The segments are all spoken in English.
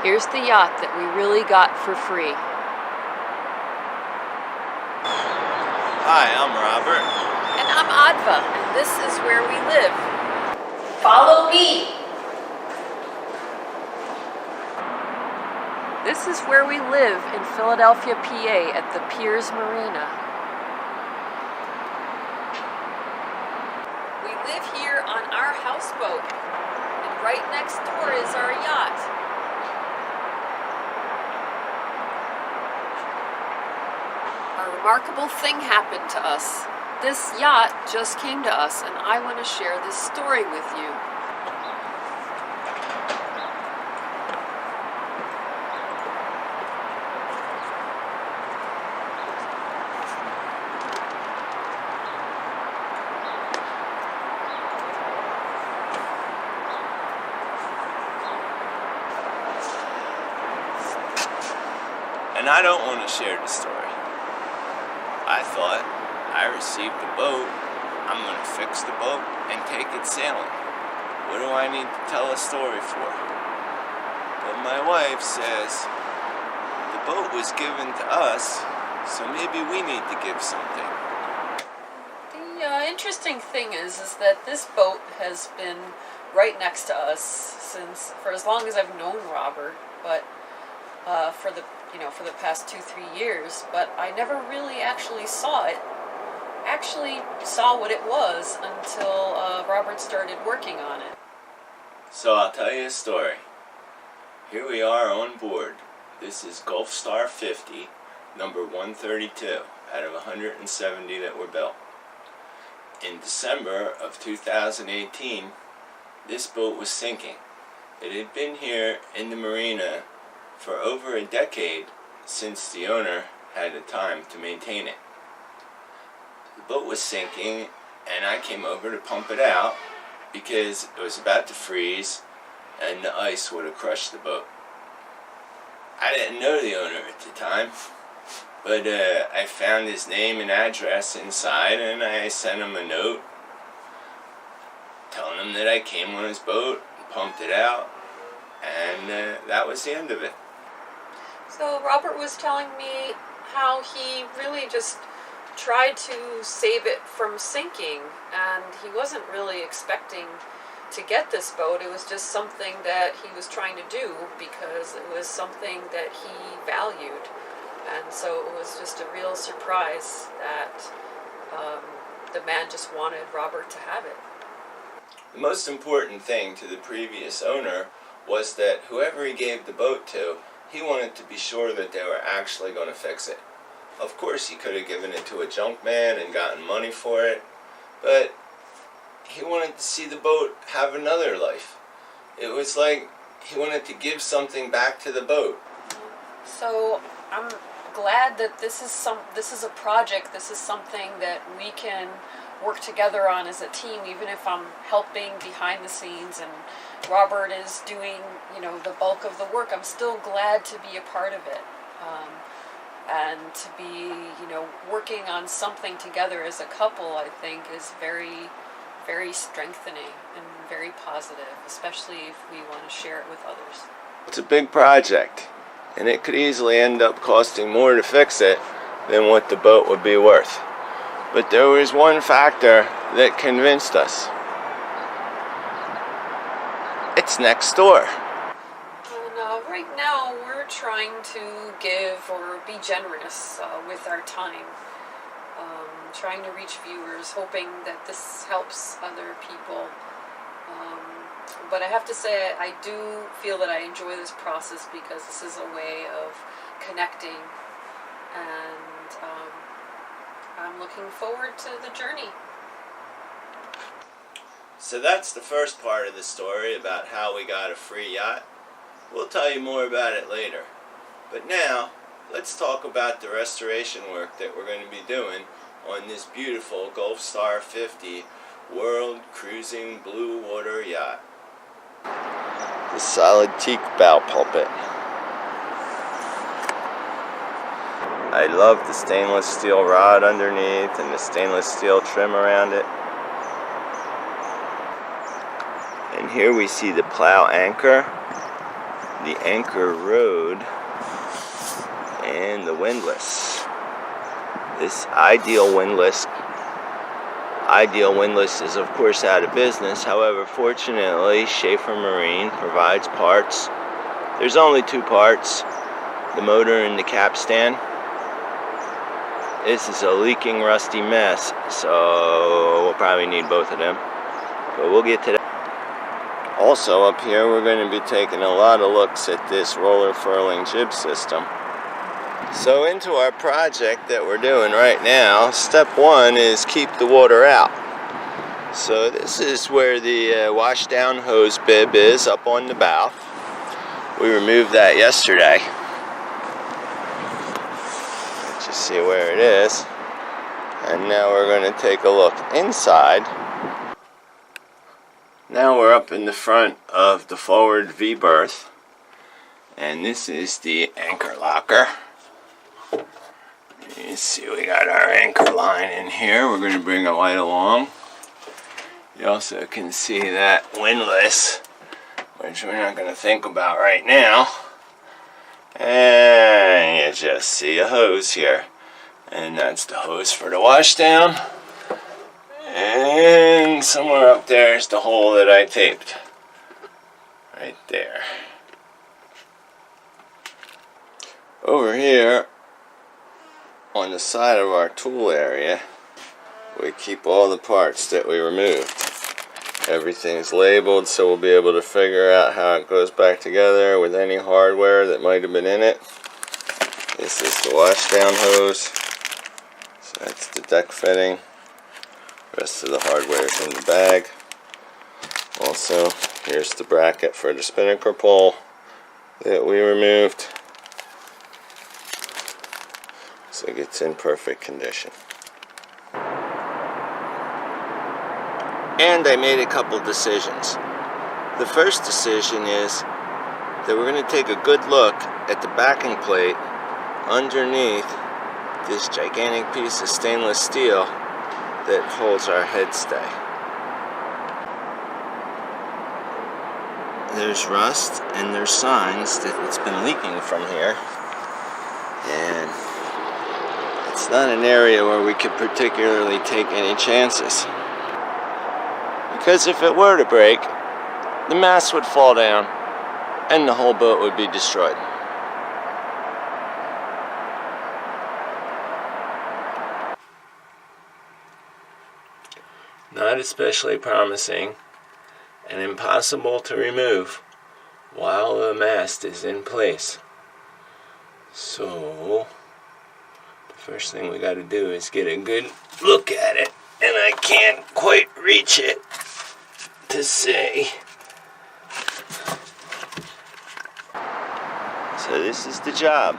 Here's the yacht that we really got for free. Hi, I'm Robert. And I'm Adva, and this is where we live. Follow me! This is where we live in Philadelphia, PA at the Piers Marina. We live here on our houseboat, and right next door is our yacht. A remarkable thing happened to us. This yacht just came to us, and I want to share this story with you. And I don't want to share the story. I thought, I received the boat, I'm going to fix the boat and take it sailing. What do I need to tell a story for? But my wife says, the boat was given to us, so maybe we need to give something. The interesting thing is that this boat has been right next to us for as long as I've known Robert, but for the past 2-3 years, but I never really actually saw what it was until Robert started working on it. So I'll tell you a story. Here we are on board. This is Gulfstar 50, number 132, out of 170 that were built. In December of 2018, this boat was sinking. It had been here in the marina for over a decade since the owner had the time to maintain it. The boat was sinking, and I came over to pump it out because it was about to freeze and the ice would have crushed the boat. I didn't know the owner at the time, but I found his name and address inside, and I sent him a note telling him that I came on his boat and pumped it out, and that was the end of it. So Robert was telling me how he really just tried to save it from sinking, and he wasn't really expecting to get this boat. It was just something that he was trying to do because it was something that he valued, and so it was just a real surprise that the man just wanted Robert to have it. The most important thing to the previous owner was that whoever he gave the boat to, he wanted to be sure that they were actually going to fix it. Of course, he could have given it to a junk man and gotten money for it, but he wanted to see the boat have another life. It was like he wanted to give something back to the boat. So I'm glad that this is a project, this is something that we can work together on as a team, even if I'm helping behind the scenes and Robert is doing, the bulk of the work. I'm still glad to be a part of it, and to be, working on something together as a couple. I think is very, very strengthening and very positive, especially if we want to share it with others. It's a big project, and it could easily end up costing more to fix it than what the boat would be worth. But there was one factor that convinced us. It's next door. And right now we're trying to give or be generous with our time. Trying to reach viewers, hoping that this helps other people. But I have to say, I do feel that I enjoy this process because this is a way of connecting, and I'm looking forward to the journey. So that's the first part of the story about how we got a free yacht. We'll tell you more about it later. But now, let's talk about the restoration work that we're going to be doing on this beautiful Gulfstar 50 World Cruising Blue Water Yacht. The solid teak bow pulpit. I love the stainless steel rod underneath and the stainless steel trim around it. And here we see the plow anchor, the anchor rod and the windlass. This Ideal windlass is of course out of business. However, fortunately, Schaefer Marine provides parts. There's only two parts, the motor and the capstan. This is a leaking, rusty mess, so we'll probably need both of them. But we'll get to that. Also up here, we're going to be taking a lot of looks at this roller furling jib system. So into our project that we're doing right now, step one is keep the water out. So this is where the wash down hose bib is, up on the bow. We removed that yesterday. Let's just see where it is. And now we're going to take a look inside. Now we're up in the front of the forward V-berth. And this is the anchor locker. You see we got our anchor line in here. We're going to bring it right along. You also can see that windlass, which we're not going to think about right now. And you just see a hose here. And that's the hose for the washdown. And somewhere up there is the hole that I taped. Right there. Over here, on the side of our tool area, we keep all the parts that we removed. Everything's labeled, so we'll be able to figure out how it goes back together with any hardware that might have been in it. This is the washdown hose. So that's the deck fitting. The rest of the hardware is in the bag. Also, here's the bracket for the spinnaker pole that we removed. So it's in perfect condition. And I made a couple decisions. The first decision is that we're going to take a good look at the backing plate underneath this gigantic piece of stainless steel that holds our headstay. There's rust and there's signs that it's been leaking from here. And it's not an area where we could particularly take any chances. Because if it were to break, the mast would fall down and the whole boat would be destroyed. Not especially promising and impossible to remove while the mast is in place. So first thing we got to do is get a good look at it, and I can't quite reach it to see. So this is the job.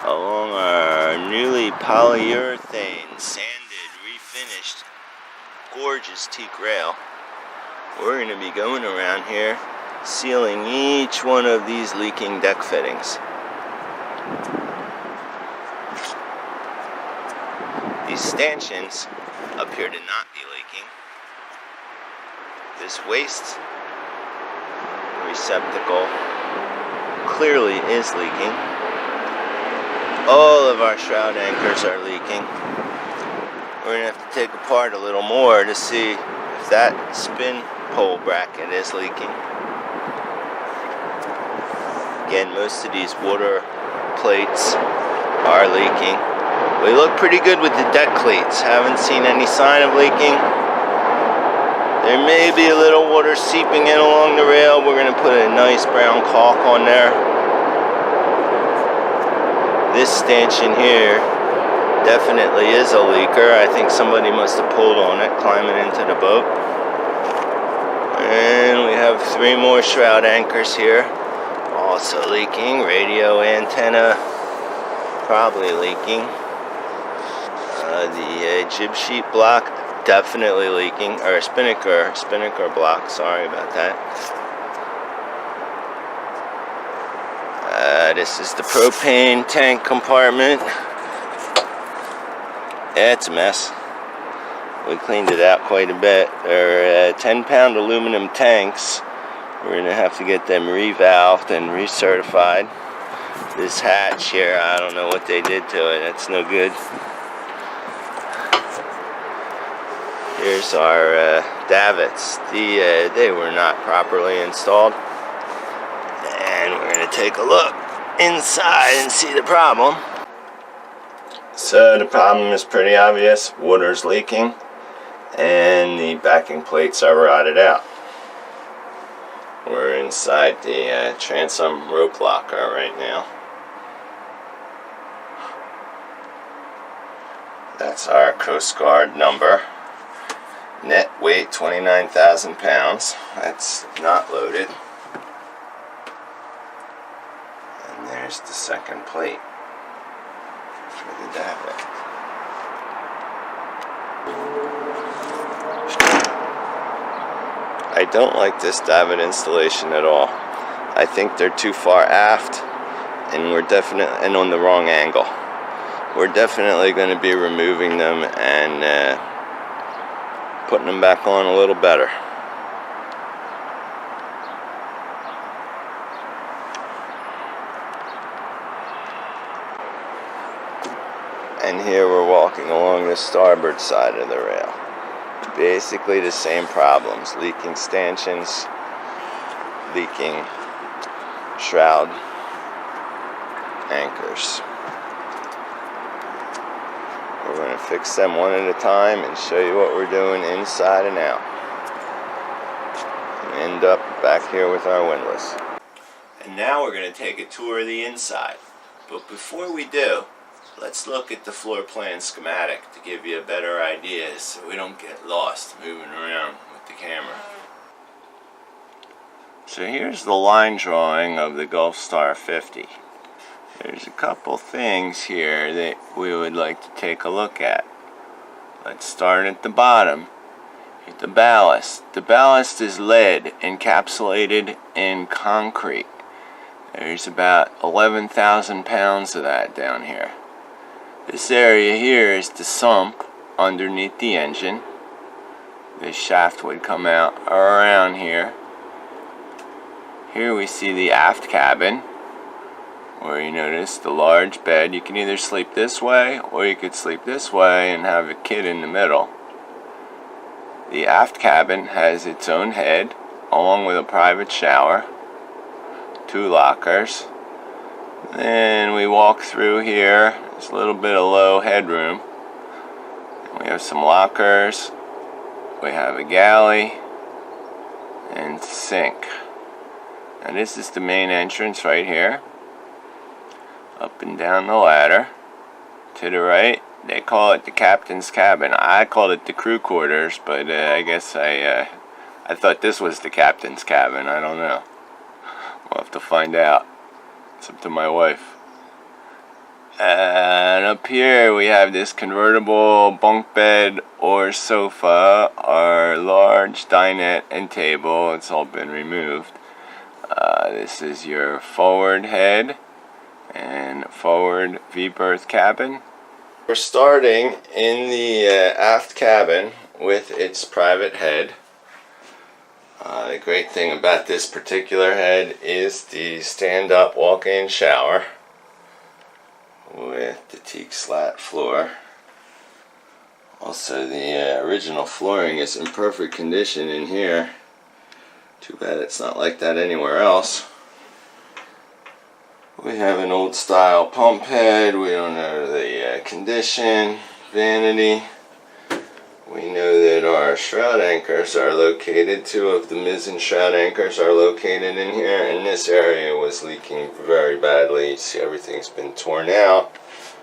Along our newly polyurethane, sanded, refinished, gorgeous teak rail, we're going to be going around here sealing each one of these leaking deck fittings. These stanchions appear to not be leaking. This waste receptacle clearly is leaking. All of our shroud anchors are leaking. We're going to have to take apart a little more to see if that spin pole bracket is leaking. Again, most of these water plates are leaking. We look pretty good with the deck cleats. Haven't seen any sign of leaking. There may be a little water seeping in along the rail. We're going to put a nice brown caulk on there. This stanchion here definitely is a leaker. I think somebody must have pulled on it climbing into the boat. And we have 3 more shroud anchors here, also leaking. Radio antenna probably leaking. The jib sheet block definitely leaking, or spinnaker block, sorry about that. This is the propane tank compartment. Yeah, it's a mess. We cleaned it out quite a bit. They're 10-pound aluminum tanks We're going to have to get them revalved and recertified. This hatch here, I don't know what they did to it. It's no good. Here's our davits. They were not properly installed. And we're going to take a look inside and see the problem. So the problem is pretty obvious. Water's leaking and the backing plates are rotted out. We're inside the transom rope locker right now. That's our Coast Guard number. Net weight 29,000 pounds. That's not loaded. And there's the second plate for the davit. I don't like this davit installation at all. I think they're too far aft, and we're definitely on the wrong angle. We're definitely going to be removing them and putting them back on a little better. And here we're walking along the starboard side of the rail. Basically the same problems: leaking stanchions, leaking shroud anchors. We're going to fix them one at a time and show you what we're doing inside and out. And end up back here with our windlass. And now we're going to take a tour of the inside. But before we do, let's look at the floor plan schematic to give you a better idea so we don't get lost moving around with the camera. So here's the line drawing of the Gulfstar 50. There's a couple things here that we would like to take a look at. Let's start at the bottom. At the ballast. The ballast is lead encapsulated in concrete. There's about 11,000 pounds of that down here. This area here is the sump underneath the engine. This shaft would come out around here. Here we see the aft cabin, where you notice the large bed. You can either sleep this way or you could sleep this way and have a kid in the middle. The aft cabin has its own head along with a private shower, 2 lockers. Then we walk through here. There's a little bit of low headroom. We have some lockers. We have a galley and sink. And this is the main entrance right here. Up and down the ladder. To the right, they call it the captain's cabin. I called it the crew quarters, but I guess I thought this was the captain's cabin. I don't know. We'll have to find out. It's up to my wife. And up here we have this convertible bunk bed or sofa, our large dinette and table. It's all been removed. This is your forward head and forward V-berth cabin. We're starting in the aft cabin with its private head. The great thing about this particular head is the stand-up walk-in shower with the teak slat floor. Also, the original flooring is in perfect condition in here. Too bad it's not like that anywhere else. We have an old style pump head. We don't know the condition, vanity. We know that our shroud anchors are located, 2 of the mizzen shroud anchors are located in here, and this area was leaking very badly. You see everything's been torn out.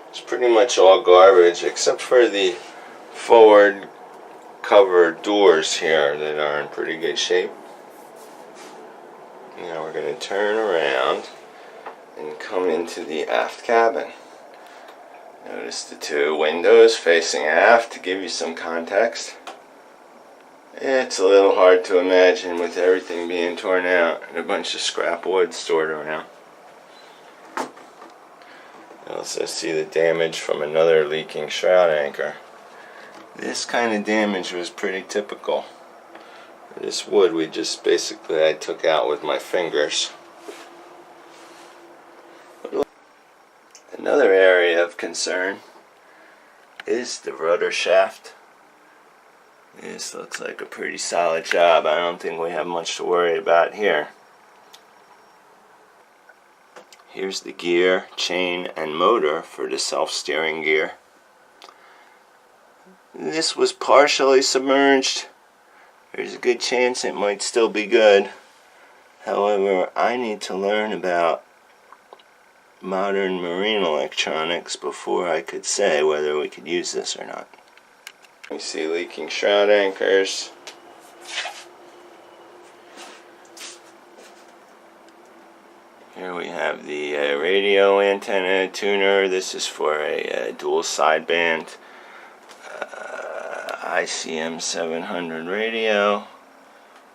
It's pretty much all garbage except for the forward cover doors here that are in pretty good shape. Now we're going to turn around and come into the aft cabin. Notice the 2 windows facing aft to give you some context. It's a little hard to imagine with everything being torn out and a bunch of scrap wood stored around. You also see the damage from another leaking shroud anchor. This kind of damage was pretty typical. This wood I took out with my fingers. Another area of concern is the rudder shaft. This looks like a pretty solid job. I don't think we have much to worry about here. Here's the gear, chain, and motor for the self-steering gear. This was partially submerged. There's a good chance it might still be good. However, I need to learn about modern marine electronics before I could say whether we could use this or not. We see leaking shroud anchors. Here we have the radio antenna tuner. This is for a dual sideband ICM 700 radio.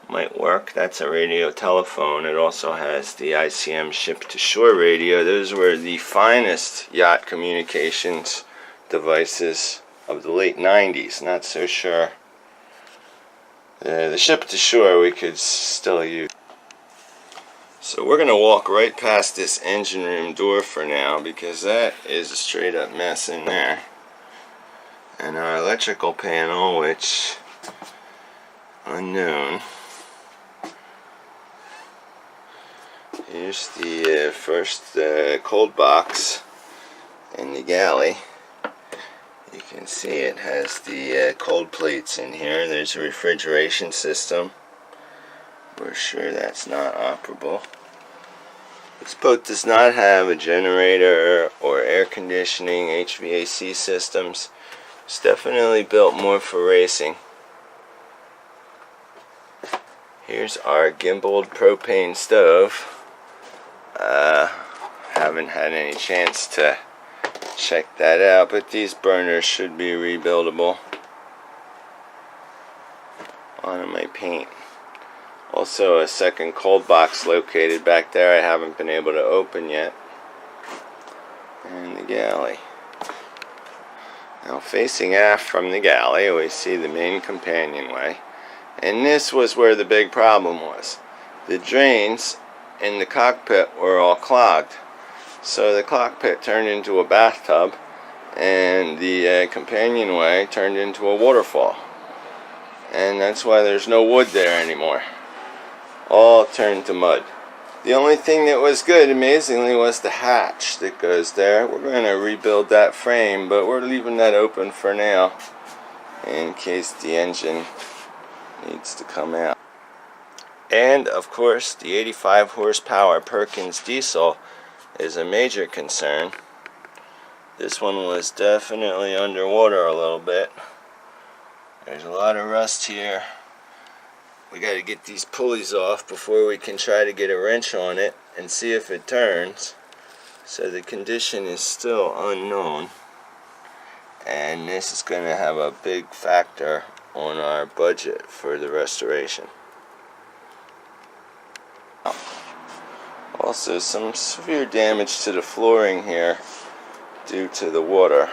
Might work. That's a radio telephone. It also has the ICM ship-to-shore radio. Those were the finest yacht communications devices of the late 90s. Not so sure. The ship-to-shore we could still use. So we're going to walk right past this engine room door for now, because that is a straight up mess in there. And our electrical panel, which unknown. Here's the first cold box in the galley. You can see it has the cold plates in here. There's a refrigeration system. We're sure that's not operable. This boat does not have a generator or air conditioning, HVAC systems. It's definitely built more for racing. Here's our gimbaled propane stove. Haven't had any chance to check that out, but these burners should be rebuildable. On my paint. Also a second cold box located back there I haven't been able to open yet. And the galley. Now facing aft from the galley we see the main companionway. And this was where the big problem was. The drains in the cockpit were all clogged. So the cockpit turned into a bathtub and the companionway turned into a waterfall. And that's why there's no wood there anymore. All turned to mud. The only thing that was good, amazingly, was the hatch that goes there. We're going to rebuild that frame, but we're leaving that open for now in case the engine needs to come out. And of course the 85 horsepower Perkins diesel is a major concern. This one was definitely underwater a little bit. There's a lot of rust here. We got to get these pulleys off before we can try to get a wrench on it and see if it turns. So the condition is still unknown, and this is going to have a big factor on our budget for the restoration. Also, some severe damage to the flooring here due to the water.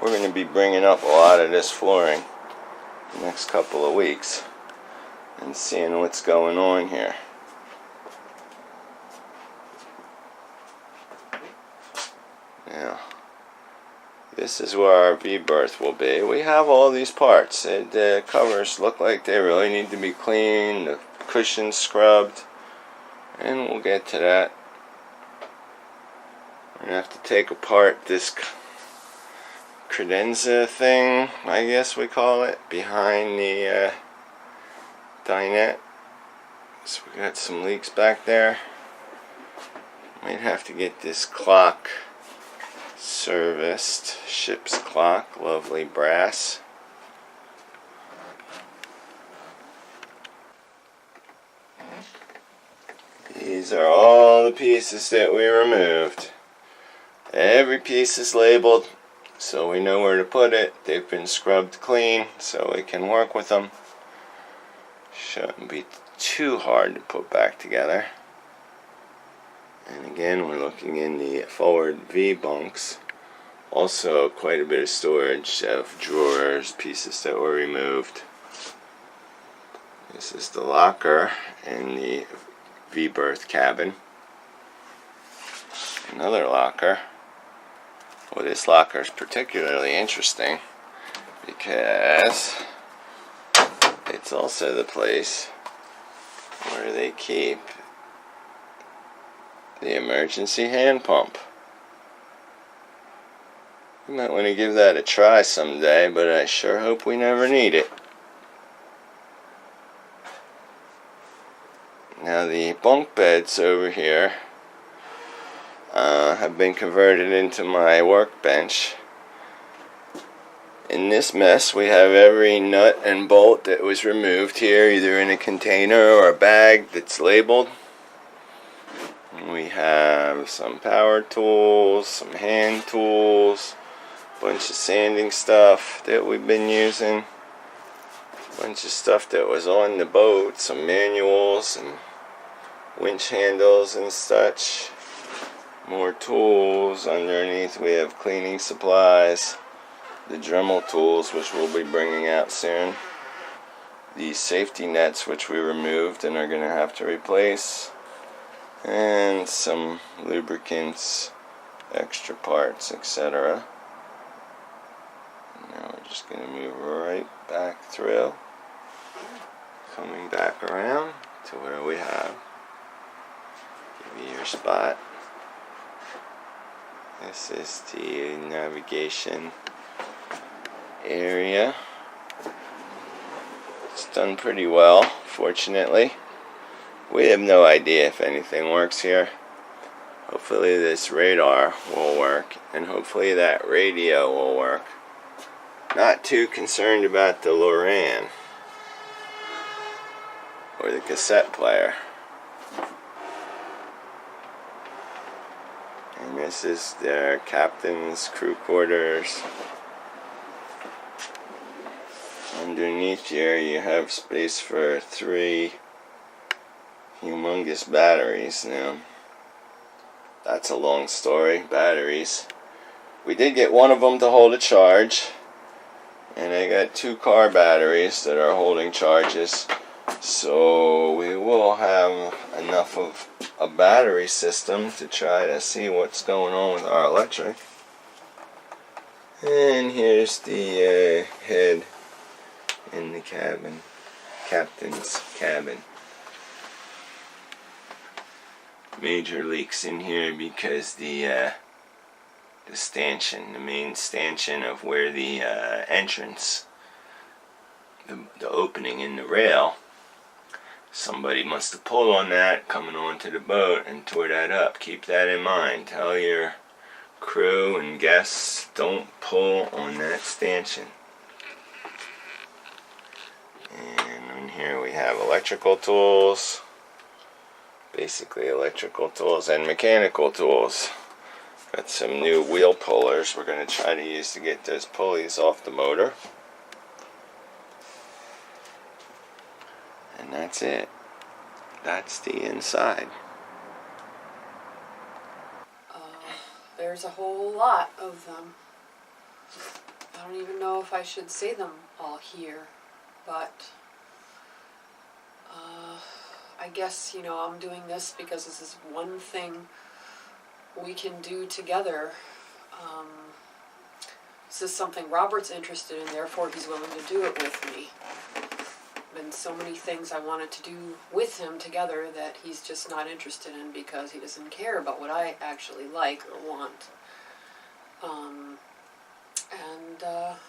We're going to be bringing up a lot of this flooring the next couple of weeks and seeing what's going on here. Now, this is where our V-berth will be. We have all these parts. The covers look like they really need to be cleaned, the cushions scrubbed, and we'll get to that. We're going to have to take apart this credenza thing, I guess we call it, behind the dinette. So we got some leaks back there. Might have to get this clock serviced. Ship's clock, lovely brass. These are all the pieces that we removed. Every piece is labeled so we know where to put it. They've been scrubbed clean so we can work with them. Shouldn't be too hard to put back together. And again, we're looking in the forward V bunks. Also quite a bit of storage of drawers, pieces that were removed. This is the locker in the V-berth cabin. Another locker. Well, this locker is particularly interesting because it's also the place where they keep the emergency hand pump. You might want to give that a try someday, but I sure hope we never need it. Now the bunk beds over here have been converted into my workbench. In this mess we have every nut and bolt that was removed here, either in a container or a bag that's labeled. We have some power tools, some hand tools, a bunch of sanding stuff that we've been using, a bunch of stuff that was on the boat, some manuals and winch handles and such. More tools. Underneath we have cleaning supplies, the Dremel tools, which we'll be bringing out soon, the safety nets, which we removed and are going to have to replace, and some lubricants, extra parts, etc. Now we're just going to move right back through, coming back around to where we have, give you your spot. This is the navigation area. It's done pretty well, fortunately. We have no idea if anything works here. Hopefully this radar will work, and hopefully that radio will work. Not too concerned about the Loran or the cassette player. And this is their captain's crew quarters. Underneath here you have space for 3 humongous batteries. Now, that's a long story, batteries. We did get one of them to hold a charge, and I got 2 car batteries that are holding charges. So we will have enough of a battery system to try to see what's going on with our electric. And here's the head in the cabin, captain's cabin. Major leaks in here because the stanchion, the main stanchion of where the entrance, the opening in the rail, somebody must have pulled on that coming onto the boat and tore that up. Keep that in mind. Tell your crew and guests, don't pull on that stanchion. And in here we have electrical tools, basically electrical tools and mechanical tools. Got some new wheel pullers we're going to try to use to get those pulleys off the motor. And that's it. That's the inside. There's a whole lot of them. I don't even know if I should say them all here, but I guess, you know, I'm doing this because this is one thing we can do together. This is something Robert's interested in, therefore he's willing to do it with me. Been so many things I wanted to do with him together that he's just not interested in because he doesn't care about what I actually like or want.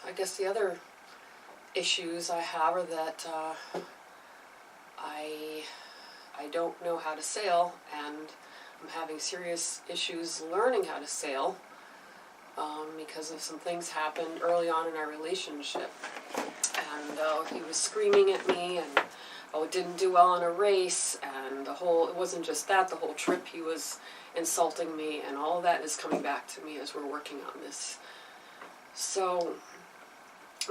I guess the other issues I have are that I don't know how to sail, and I'm having serious issues learning how to sail because of some things happened early on in our relationship. And he was screaming at me, and didn't do well in a race, and it wasn't just that, the whole trip he was insulting me, and all of that is coming back to me as we're working on this. So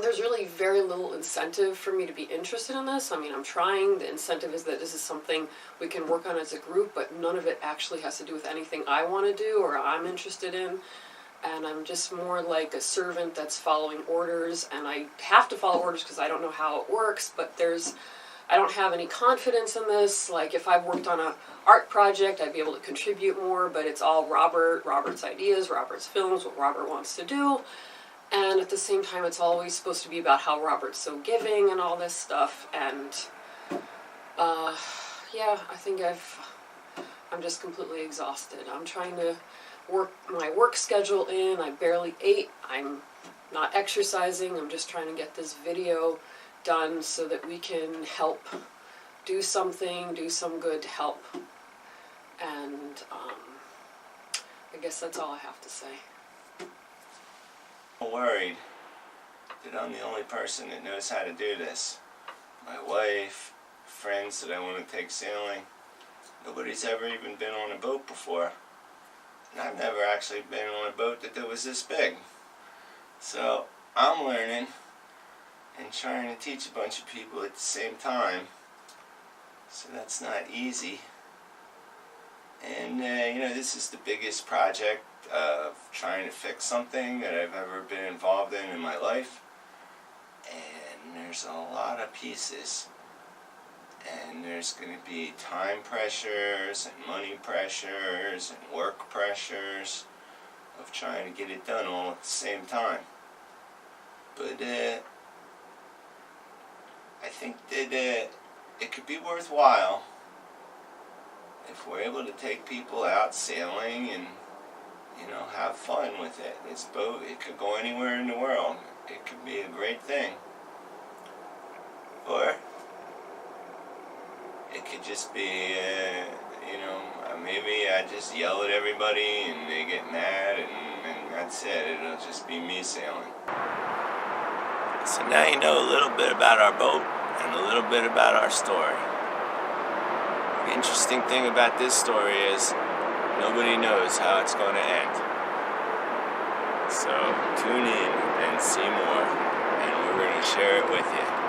there's really very little incentive for me to be interested in this. I mean, I'm trying. The incentive is that this is something we can work on as a group, but none of it actually has to do with anything I want to do or I'm interested in. And I'm just more like a servant that's following orders, and I have to follow orders because I don't know how it works, but there's I don't have any confidence in this. Like if I've worked on a art project, I'd be able to contribute more, but it's all Robert's ideas, Robert's films, what Robert wants to do. And at the same time, it's always supposed to be about how Robert's so giving and all this stuff. And yeah, I think I'm just completely exhausted. I'm trying to work my work schedule in. I barely ate. I'm not exercising. I'm just trying to get this video done so that we can help do something, do some good to help. And I guess that's all I have to say. I'm worried that I'm the only person that knows how to do this. My wife, friends that I want to take sailing, nobody's ever even been on a boat before. And I've never actually been on a boat that was this big. So I'm learning and trying to teach a bunch of people at the same time. So that's not easy. And you know, this is the biggest project of trying to fix something that I've ever been involved in my life. And there's a lot of pieces. And there's going to be time pressures and money pressures and work pressures of trying to get it done all at the same time. But I think that it could be worthwhile if we're able to take people out sailing and, you know, have fun with it. This boat, it could go anywhere in the world. It could be a great thing. Or it could just be, you know, maybe I just yell at everybody and they get mad and that's it. It'll just be me sailing. So now you know a little bit about our boat and a little bit about our story. The interesting thing about this story is nobody knows how it's going to end. So tune in and see more, and we're going to share it with you.